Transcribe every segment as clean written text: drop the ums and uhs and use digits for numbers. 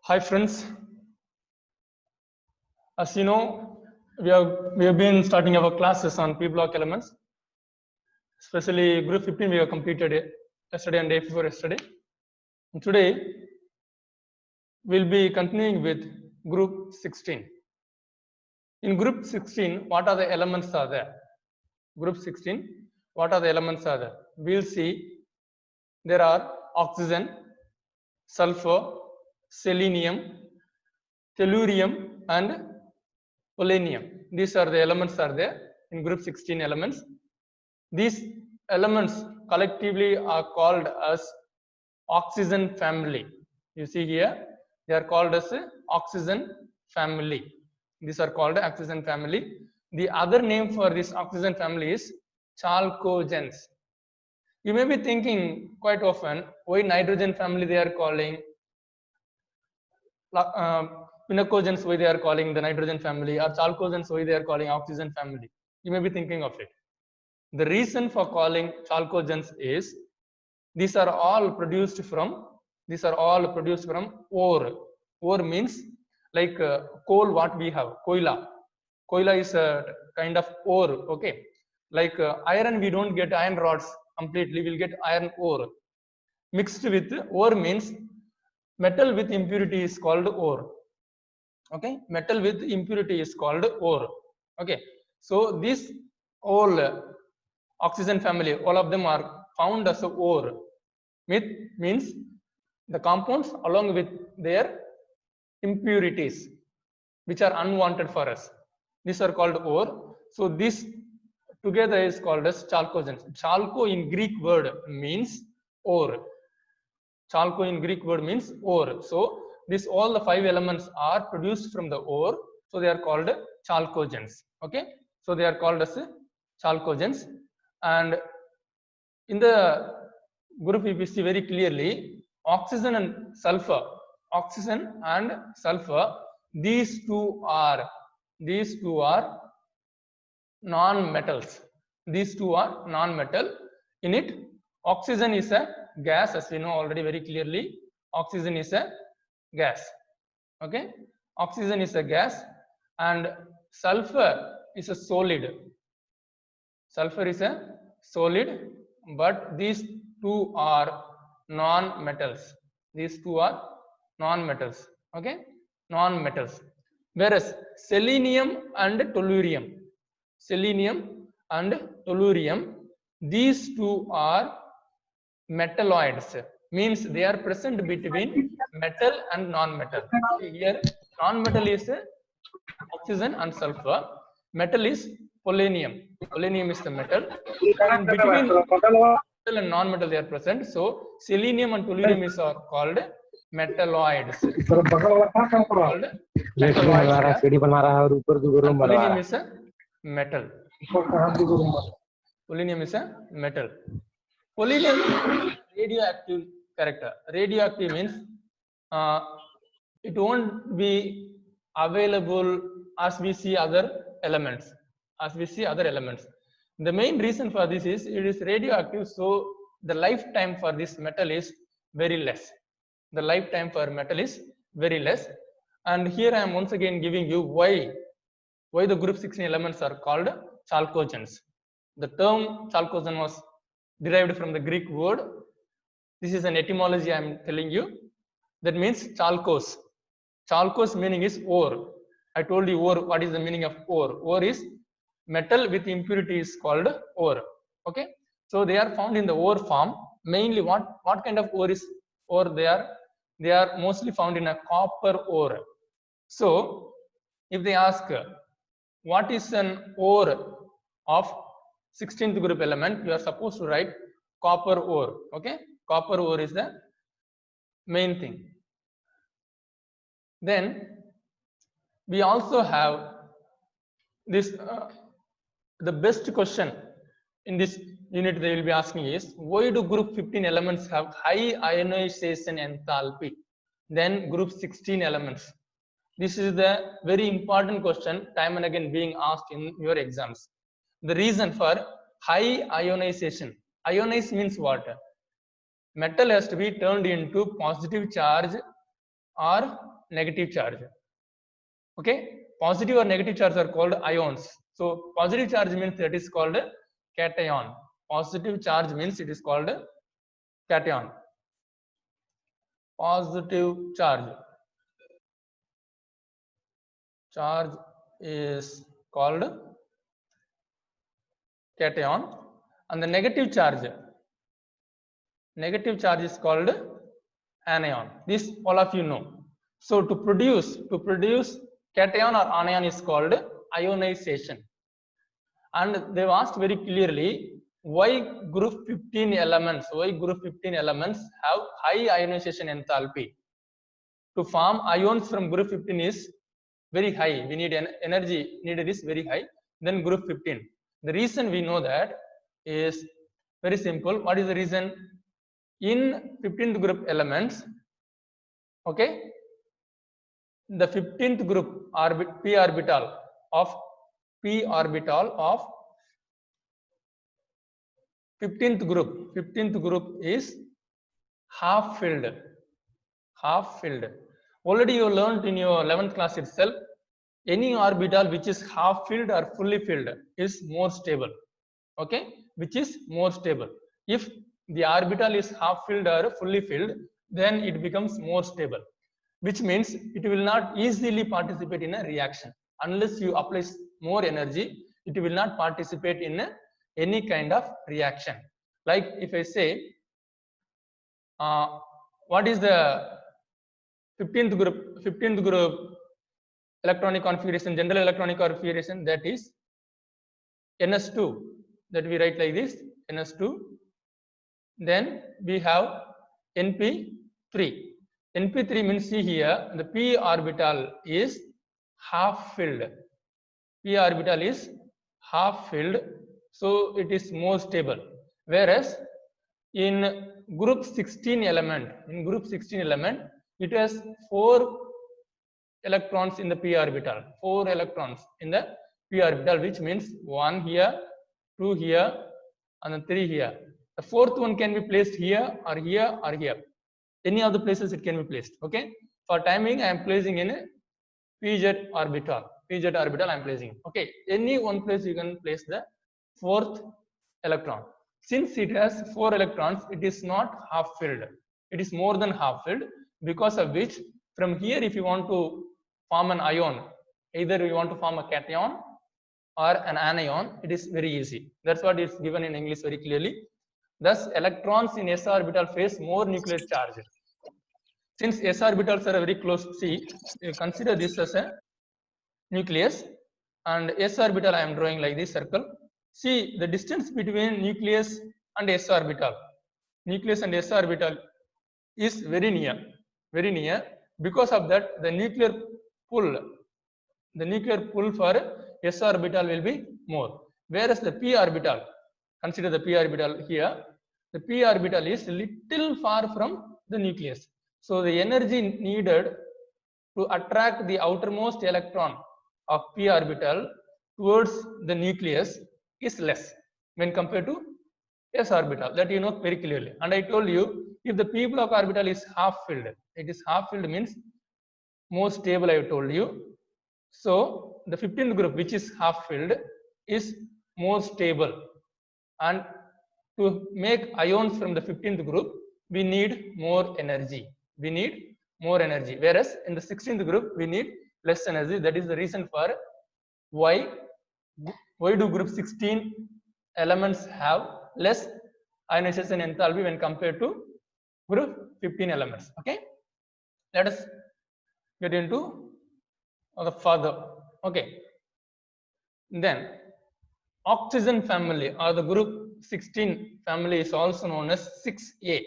Hi friends, as you know, we have been starting our classes on P block elements. Especially group 15 we have completed yesterday and day before yesterday. And today we'll be continuing with group 16. In group 16, what are the elements are there? Group 16, what are the elements are there? We'll see there are oxygen, sulfur, selenium, tellurium and polonium. These are the elements are there in group 16 elements. These elements collectively are called as oxygen family. You see here, they are called as oxygen family. These are called oxygen family. The other name for this oxygen family is chalcogens. You may be thinking quite often, why nitrogen family they are calling, pinacogens why they are calling the nitrogen family, or chalcogens why they are calling oxygen family. You may be thinking of it. The reason for calling chalcogens is these are all produced from ore. Ore means like coal what we have, koila. Koila is a kind of ore, okay. Like iron, we don't get iron rods completely, we'll get iron ore. Mixed with ore means metal with impurity is called ore. Okay, metal with impurity is called ore. Okay, so this all oxygen family, all of them are found as a ore. Means the compounds along with their impurities which are unwanted for us. These are called ore. So this together is called as chalcogens. Chalco in Greek word means ore. Chalco in Greek word means ore. So this all the 5 elements are produced from the ore. So they are called chalcogens. Okay. So they are called as chalcogens. And in the group we see very clearly oxygen and sulfur. Oxygen and sulfur. These two are non-metals. These two are non-metal. In it, oxygen is a gas, as we know already very clearly. Oxygen is a gas. Okay, oxygen is a gas, and sulfur is a solid. Sulfur is a solid, but these two are non-metals. These two are non-metals. Okay, non-metals. Whereas selenium and tellurium, these two are metalloids. Means they are present between metal and non-metal. Here, non-metal is oxygen and sulfur. Metal is polonium. Polonium is the metal. And between metal and non-metal they are present. So selenium and tellurium is called metalloids. Polonium is a metal. Polonium is a metal. Polonium radioactive character. Radioactive means it won't be available as we see other elements. The main reason for this is it is radioactive, so the lifetime for this metal is very less. The lifetime for metal is very less. And here I am once again giving you why the group 16 elements are called chalcogens. The term chalcogen was derived from the Greek word. This is an etymology I am telling you. That means chalcos. Chalcos meaning is ore. I told you ore. What is the meaning of ore? Ore is metal with impurity is called ore. Okay. So they are found in the ore form. Mainly what kind of ore is ore? They are mostly found in a copper ore. So if they ask what is an ore of 16th group element, you are supposed to write copper ore. Okay, copper ore is the main thing. Then we also have this the best question in this unit they will be asking is, why do group 15 elements have high ionization enthalpy than group 16 elements? This is the very important question time and again being asked in your exams. The reason for high ionization. Ionize means what? Metal has to be turned into positive charge or negative charge. Okay, positive or negative charge are called ions. So positive charge means that is called cation. Positive charge means it is called cation. Positive charge is called cation, and the negative charge is called anion. This all of you know. So to produce cation or anion is called ionization. And they've asked very clearly why group 15 elements have high ionization enthalpy. To form ions from group 15 is very high. We need energy needed is very high. Then group 15. The reason we know that is very simple. What is the reason? In 15th group elements, okay, the 15th group p orbital of 15th group is half filled. Already you learned in your 11th class itself, any orbital which is half filled or fully filled is more stable. Okay, which is more stable. If the orbital is half filled or fully filled, then it becomes more stable, which means it will not easily participate in a reaction. Unless you apply more energy, it will not participate in any kind of reaction. Like if I say, what is the 15th group electronic configuration, general electronic configuration? That is NS2, that we write like this, NS2. Then we have NP3. NP3 means, see here, the p orbital is half filled. P orbital is half filled, so it is more stable. Whereas in group 16 element, it has 4 electrons in the p orbital. 4 electrons in the p orbital, which means 1 here, 2 here, and then 3 here. The 4th one can be placed here or here or here. Any of the places it can be placed. Okay. For timing, I am placing in a pz orbital. I am placing. Okay. Any one place you can place the 4th electron. Since it has 4 electrons, it is not half filled. It is more than half filled, because of which from here, if you want to form an ion, either you want to form a cation or an anion, it is very easy. That's what is given in English very clearly. Thus, electrons in s orbital face more nuclear charge. Since s orbitals are very close, see, you consider this as a nucleus, and s orbital I am drawing like this circle. See, the distance between nucleus and s orbital is very near. Because of that, the nuclear pull for s orbital will be more. Whereas the p orbital, consider the p orbital here, the p orbital is little far from the nucleus. So the energy needed to attract the outermost electron of p orbital towards the nucleus is less when compared to s orbital. That you know very clearly. And I told you, if the p block orbital is half filled, it is half filled means more stable, I have told you. So the 15th group, which is half filled, is more stable. And to make ions from the 15th group, we need more energy. Whereas in the 16th group, we need less energy. That is the reason for why do group 16 elements have less ionization enthalpy when compared to group 15 elements. Okay, let us get into the further. Okay, then oxygen family or the group 16 family is also known as 6A.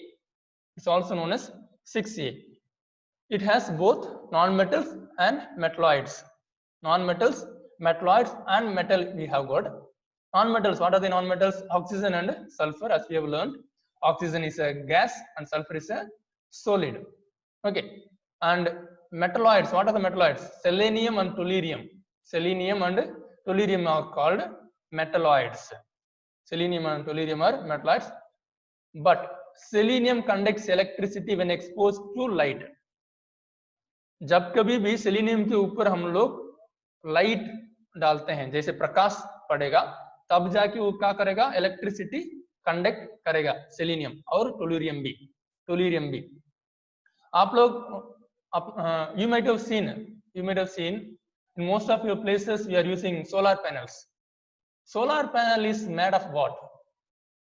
It has both non-metals and metalloids. Non-metals, metalloids, and metal we have got. Non-metals, what are the non-metals? Oxygen and sulfur, as we have learned. Oxygen is a gas and sulfur is a solid. Okay, and metalloids, what are the metalloids? Selenium and tellurium. Selenium and tellurium are called metalloids. Selenium and tellurium are metalloids. But selenium conducts electricity when exposed to light. जब कभी भी selenium के ऊपर हम लोग light डालते हैं, जैसे प्रकाश पड़ेगा, तब जाके वो क्या करेगा, इलेक्ट्रिसिटी कंडक्ट करेगा, सेलेनियम और टोल्यूरियम भी। आप लोग you might have seen in most of your places we are using solar panels. Solar panel is made of what?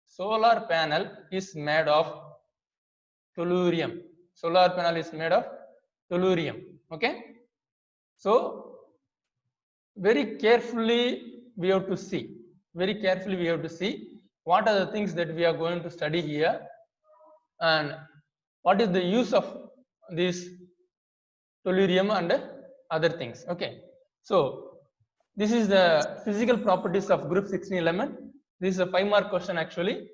Solar panel is made of tellurium. Solar panel is made of tellurium. Okay, so very carefully we have to see, what are the things that we are going to study here, and what is the use of this tellurium and other things. Okay, so this is the physical properties of group 16 element. This is a 5-mark question actually.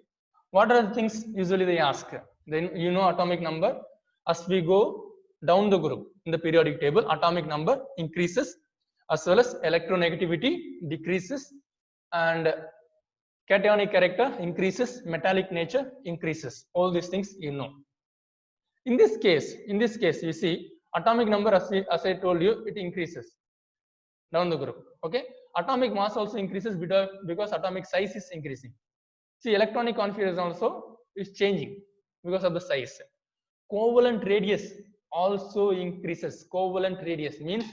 What are the things usually they ask? Then you know atomic number. As we go down the group in the periodic table, atomic number increases, as well as electronegativity decreases, and cationic character increases, metallic nature increases. All these things you know. In this case, you see atomic number, as I told you, it increases down the group. Okay, atomic mass also increases because atomic size is increasing. See, electronic configuration also is changing because of the size. Covalent radius also increases. Covalent radius means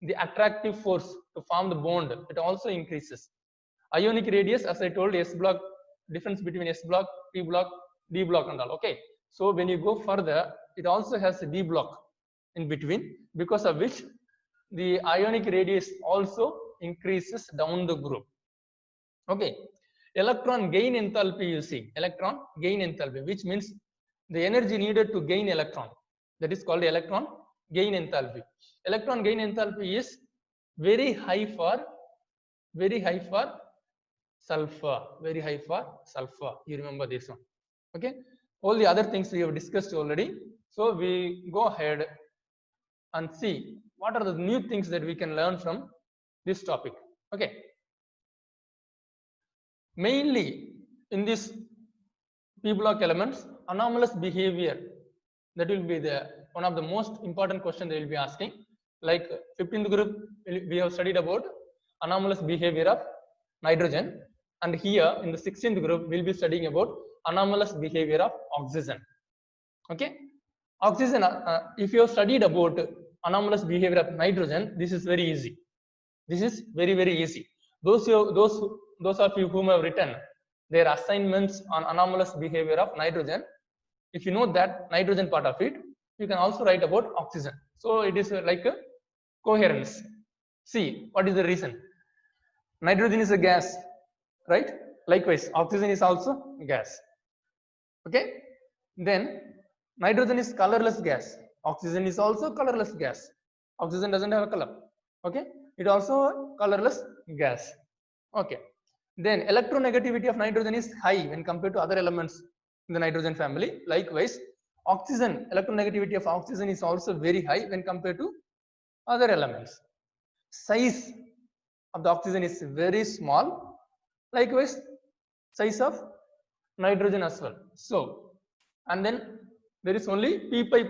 the attractive force to form the bond, it also increases. Ionic radius, as I told, S block, difference between S block, P block, D block and all. Okay, so when you go further, it also has a D block in between, because of which the ionic radius also increases down the group. Okay, electron gain enthalpy, you see, electron gain enthalpy, which means the energy needed to gain electron, that is called electron gain enthalpy. Electron gain enthalpy is very high for sulfur, you remember this one. Okay, all the other things we have discussed already, so we go ahead and see what are the new things that we can learn from this topic. Okay, mainly in this P block elements, anomalous behavior, that will be the one of the most important question they will be asking. Like 15th group, we have studied about anomalous behavior of nitrogen, and here in the 16th group we'll be studying about anomalous behavior of oxygen. Okay, oxygen, if you have studied about anomalous behavior of nitrogen, this is very easy. This is very easy. Those of you whom have written their assignments on anomalous behavior of nitrogen, if you know that nitrogen part of it, you can also write about oxygen. So it is like a coherence. See, what is the reason? Nitrogen is a gas, right? Likewise, oxygen is also gas. Okay, then nitrogen is colorless gas. Oxygen is also colorless gas. Oxygen doesn't have a color. Okay, it also a colorless gas. Okay, then electronegativity of nitrogen is high when compared to other elements in the nitrogen family. Likewise, oxygen, electronegativity of oxygen is also very high when compared to other elements. Size of the oxygen is very small. Likewise, size of nitrogen as well. So, and then there is only p pi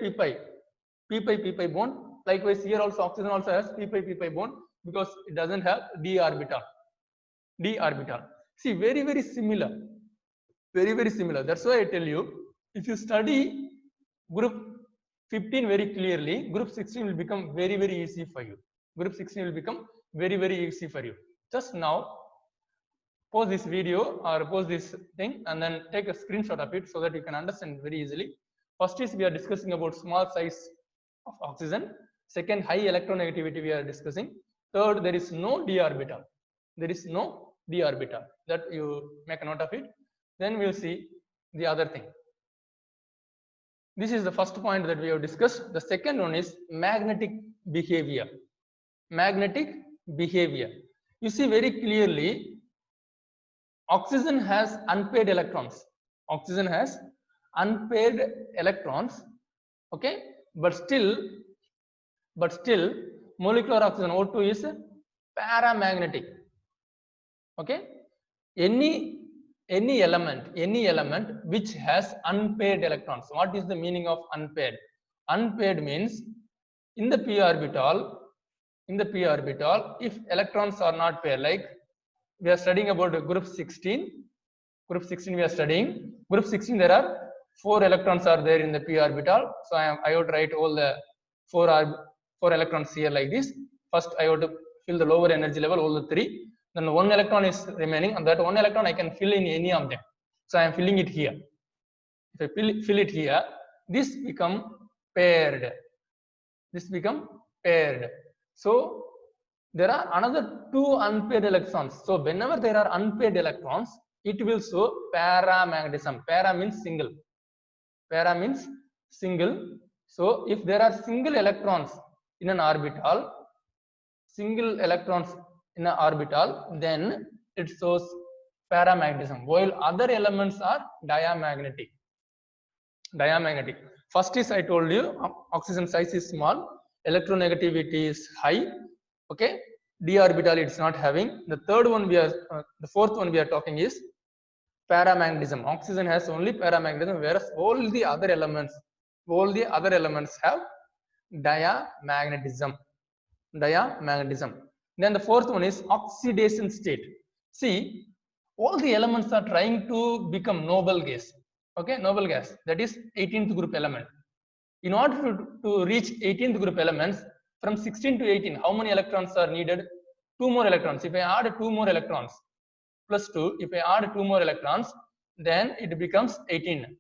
bond. Likewise, here also oxygen also has p pi bond because it doesn't have d orbital. See, very similar. Very similar. That's why I tell you, if you study group 15 very clearly, group 16 will become very easy for you. Group 16 will become very easy for you. Just now, pause this video or pause this thing and then take a screenshot of it so that you can understand very easily. First is we are discussing about small size of oxygen. Second, high electronegativity we are discussing. Third, there is no d orbital. There is no d orbital. That you make a note of it. Then we will see the other thing. This is the first point that we have discussed. The second one is magnetic behavior. Magnetic behavior. You see very clearly, oxygen has unpaired electrons. Oxygen has unpaired electrons. Okay, but still molecular oxygen O2 is paramagnetic. Okay, any element which has unpaired electrons. What is the meaning of unpaired? Unpaired means in the p orbital, if electrons are not paired, like we are studying about group 16, we are studying group 16, there are 4 electrons are there in the p orbital. So I would write all the 4 electrons here like this. First I have to fill the lower energy level, all the 3, then 1 electron is remaining, and that 1 electron I can fill in any of them. So I am filling it here. If I fill it here, this become paired. So there are another 2 unpaired electrons. So whenever there are unpaired electrons, it will show paramagnetism. Para means single. So if there are single electrons in an orbital, then it shows paramagnetism, while other elements are diamagnetic. First is, I told you, oxygen size is small, electronegativity is high. Okay, d orbital it's not having. The fourth one we are talking is paramagnetism. Oxygen has only paramagnetism, whereas all the other elements have diamagnetism. Then the fourth one is oxidation state. See, all the elements are trying to become noble gas. Okay, noble gas, that is 18th group element. In order to reach 18th group elements, from 16 to 18, how many electrons are needed? 2 more electrons. If I add 2 more electrons, plus 2, if I add 2 more electrons, then it becomes 18.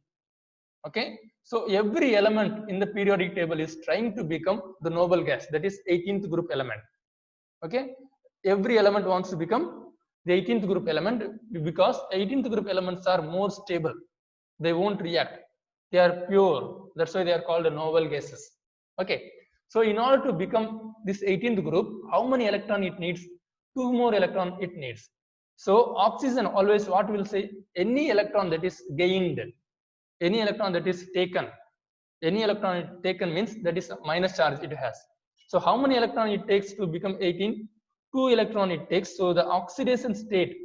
Okay, so every element in the periodic table is trying to become the noble gas, that is 18th group element. Okay, every element wants to become the 18th group element, because 18th group elements are more stable. They won't react. They are pure. That's why they are called noble gases. Okay, so in order to become this 18th group, how many electron it needs? 2 more electron it needs. So oxygen always what will say? Any electron that is gained, any electron that is taken, means that is a minus charge it has. So how many electron it takes to become 18? 2 electron it takes. So the oxidation state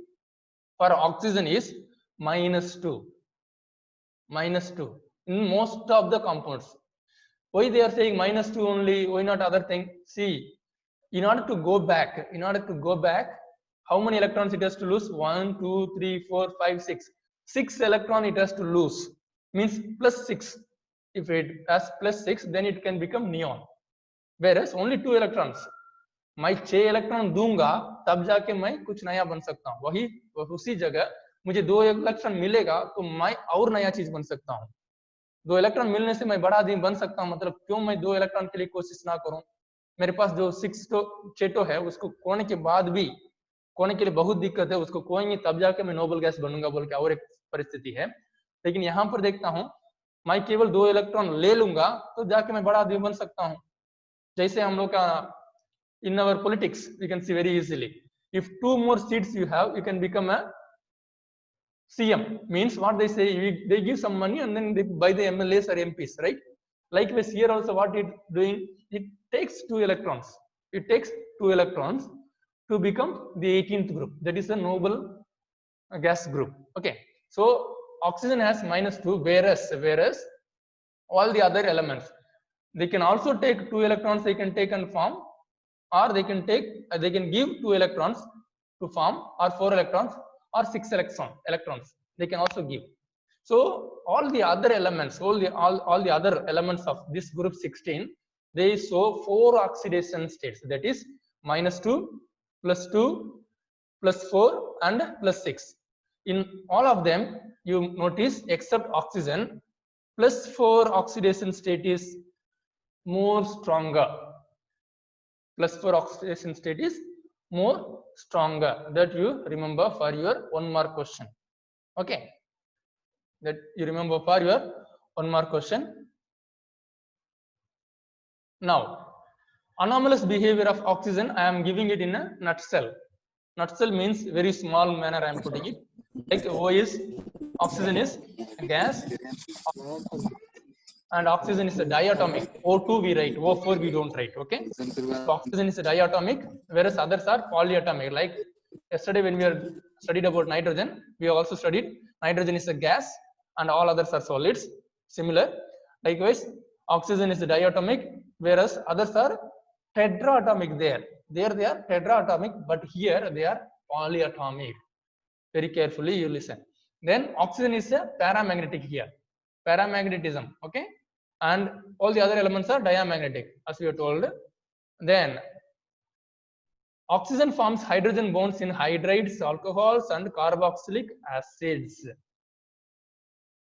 for oxygen is -2. In most of the compounds. Why they are saying -2 only? Why not other thing? See, in order to go back, how many electrons it has to lose? 1, 2, 3, 4, 5, 6. 6 electron it has to lose. Means plus 6. If it has plus 6, then it can become neon. Whereas only 2 electrons. मैं 6 electron दूंगा तब जाके मैं कुछ नया बन सकता हूँ. वही उसी जगह मुझे 2 इलेक्ट्रॉन मिलेगा तो मैं और नया चीज बन सकता हूँ. 2 इलेक्ट्रॉन मिलने से मैं बड़ा आदमी बन सकता हूँ. मतलब क्यों मैं 2 इलेक्ट्रॉन के लिए कोशिश ना करूं? मेरे पास जो 6 है उसको खोने के बाद भी, खोने के लिए बहुत दिक्कत है, उसको खोएंगे तब जाके मैं नोबल गैस बनूंगा बोल के और एक परिस्थिति है. लेकिन यहाँ पर देखता हूँ मैं केवल 2 इलेक्ट्रॉन ले लूंगा तो जाके मैं बड़ा आदमी बन सकता हूँ. जैसे हम लोग का in our politics you can see very easily, if 2 more seats you have, you can become a CM. Means what they say, they give some money and then they buy the MLAs or MPs, right? Likewise here also what it doing, it takes 2 electrons to become the 18th group, that is a noble gas group. Okay, so oxygen has -2, whereas all the other elements, they can also take 2 electrons, they can take and form, or they can give 2 electrons to form, or 4 electrons, or 6 electrons they can also give. So all the other elements, all the other elements of this group 16, they show 4 oxidation states, that is -2, +2, +4, and +6. In all of them you notice, except oxygen, +4 oxidation state is more stronger. +4 oxidation state is more stronger. That you remember for your 1 mark question. Okay, that you remember for your 1 mark question. Now anomalous behavior of oxygen, I am giving it in a nutshell. Nutshell means very small manner I am putting it. Like O is, oxygen is a gas and oxygen is a diatomic. O2 we write, O4 we don't write. Okay, so oxygen is a diatomic, whereas others are polyatomic. Like yesterday when we studied about nitrogen, we also studied nitrogen is a gas and all others are solids. Similar, likewise oxygen is a diatomic, whereas others are tetraatomic there. There they are tetraatomic, but here they are polyatomic. Very carefully you listen. Then oxygen is a paramagnetic here, paramagnetism, okay, and all the other elements are diamagnetic as we are told. Then oxygen forms hydrogen bonds in hydrides, alcohols, and carboxylic acids.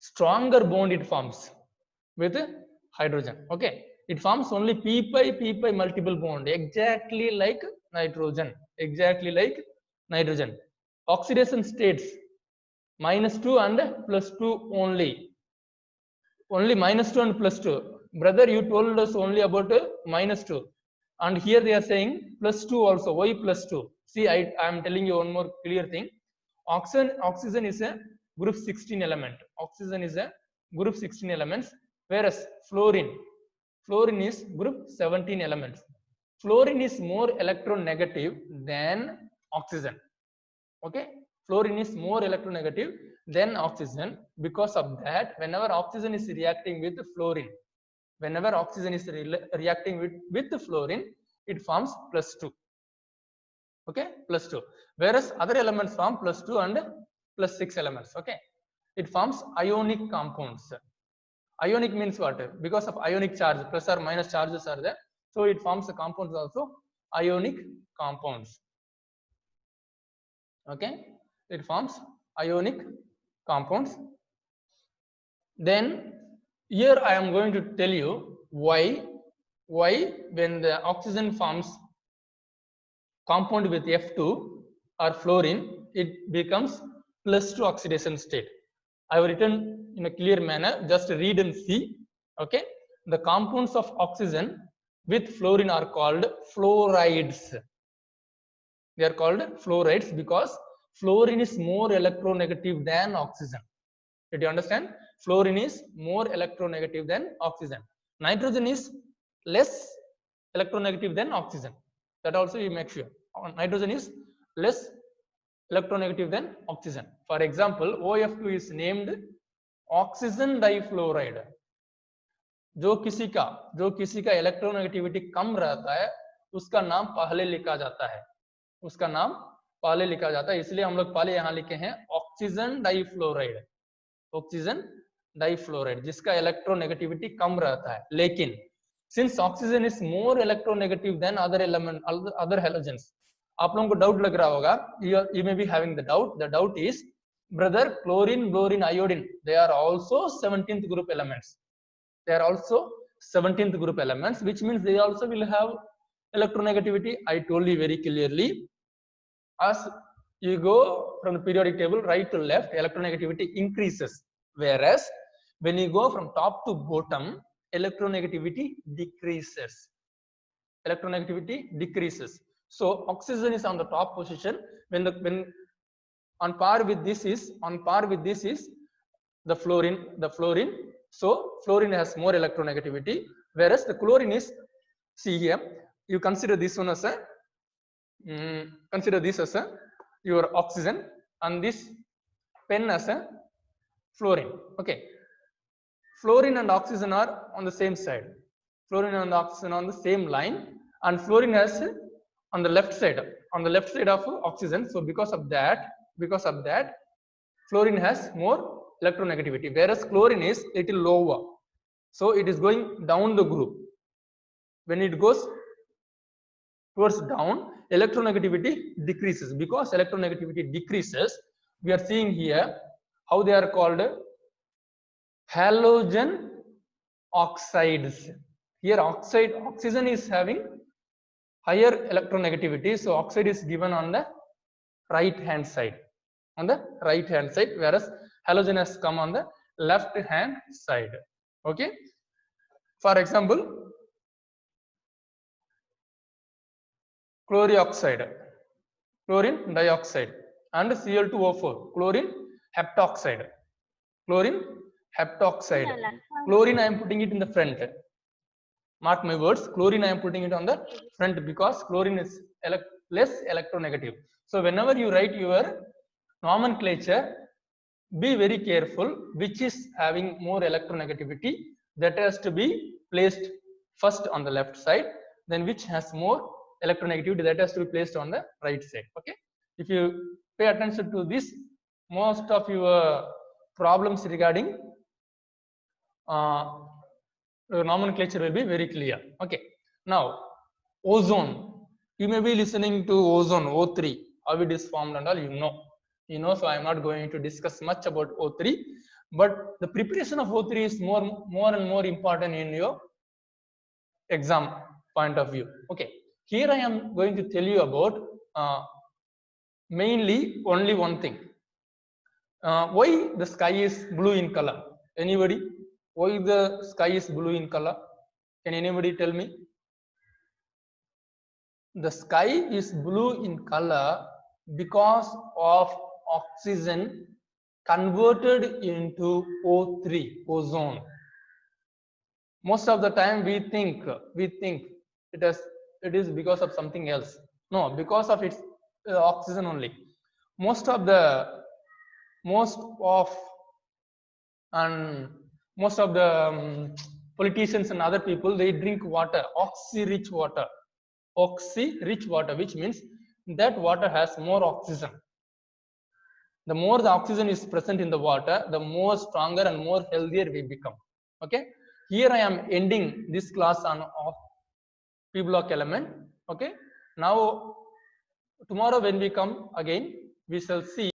Stronger bond it forms with hydrogen, okay. It forms only p pi multiple bond, exactly like nitrogen, exactly like nitrogen. Oxidation states -2 and +2 only -2 and +2. Brother, you told us only about -2, and here they are saying +2 also. Why +2? See, I am telling you one more clear thing. Oxygen is a group 16 element. Oxygen is a group 16 elements, whereas fluorine is group 17 elements. Fluorine is more electronegative than oxygen, okay. Fluorine is more electronegative than oxygen. Because of that, whenever oxygen is reacting with fluorine, with fluorine, it forms +2, okay, +2. Whereas other elements form +2 and +6 elements, okay. It forms ionic compounds. Ionic means what? Because of ionic charge, plus or minus charges are there, so it forms the compounds also ionic compounds, okay. It forms ionic compounds. Then here I am going to tell you why when the oxygen forms compound with F2 or fluorine, it becomes +2 oxidation state. I have written in a clear manner, just read and see, okay. The compounds of oxygen with fluorine are called fluorides. They are called fluorides because fluorine is more electronegative than oxygen. Did you understand? Fluorine is more electronegative than oxygen. Nitrogen is less electronegative than oxygen. That also you make sure. Nitrogen is less electronegative than oxygen. For example, OF2 is named oxygen difluoride. जो किसी का electronegativity कम रहता है, उसका नाम पहले लिखा जाता है, इसलिए हम लोग पहले यहाँ लिखे हैं ऑक्सीजन डाइफ्लोराइड, जिसका इलेक्ट्रोनेगेटिविटी कम रहता है. लेकिन since oxygen is more electronegative than other halogens, आप लोगों को डाउट लग रहा होगा, you may be having the doubt is, brother, chlorine, bromine, iodine, they are also 17th group elements. Which means they also will have electronegativity. I told you very clearly, as you go from the periodic table right to left, electronegativity increases, whereas when you go from top to bottom, electronegativity decreases. So oxygen is on the top position. When on par with this is the fluorine. So fluorine has more electronegativity, whereas the chlorine is, see here, you consider this one as your oxygen, and this pen as a fluorine, okay. Fluorine and oxygen are on the same side, fluorine and oxygen on the same line, and fluorine has on the left side of oxygen. So because of that fluorine has more electronegativity, whereas chlorine is little lower, so it is going down the group. When it goes towards down, electronegativity decreases. Because electronegativity decreases, we are seeing here how they are called halogen oxides. Here oxygen is having higher electronegativity, so oxide is given on the right hand side, whereas halogen has come on the left hand side, okay. For example, chlorine dioxide, and Cl2O4, chlorine heptoxide. Chlorine I am putting it in the front. Mark my words, chlorine I am putting it on the front because chlorine is less electronegative. So whenever you write your nomenclature, be very careful which is having more electronegativity, that has to be placed first on the left side, then which has more electronegativity, that has to be placed on the right side. Okay, if you pay attention to this, most of your problems regarding nomenclature will be very clear. Okay, now ozone, you may be listening to ozone, O3, how it is formed and all, you know, so I am not going to discuss much about O3, but the preparation of O3 is more and more important in your exam point of view. Okay, here I am going to tell you about mainly only one thing. Why the sky is blue in color? Anybody? Why the sky is blue in color? Can anybody tell me? The sky is blue in color because of oxygen converted into O3, ozone. Most of the time we think it is because of something else. No, because of its oxygen only. Most of the politicians and other people, they drink water, oxy-rich water, which means that water has more oxygen. The more the oxygen is present in the water, the more stronger and more healthier we become. Okay, here I am ending this class on p block element. Okay, now tomorrow when we come again, we shall see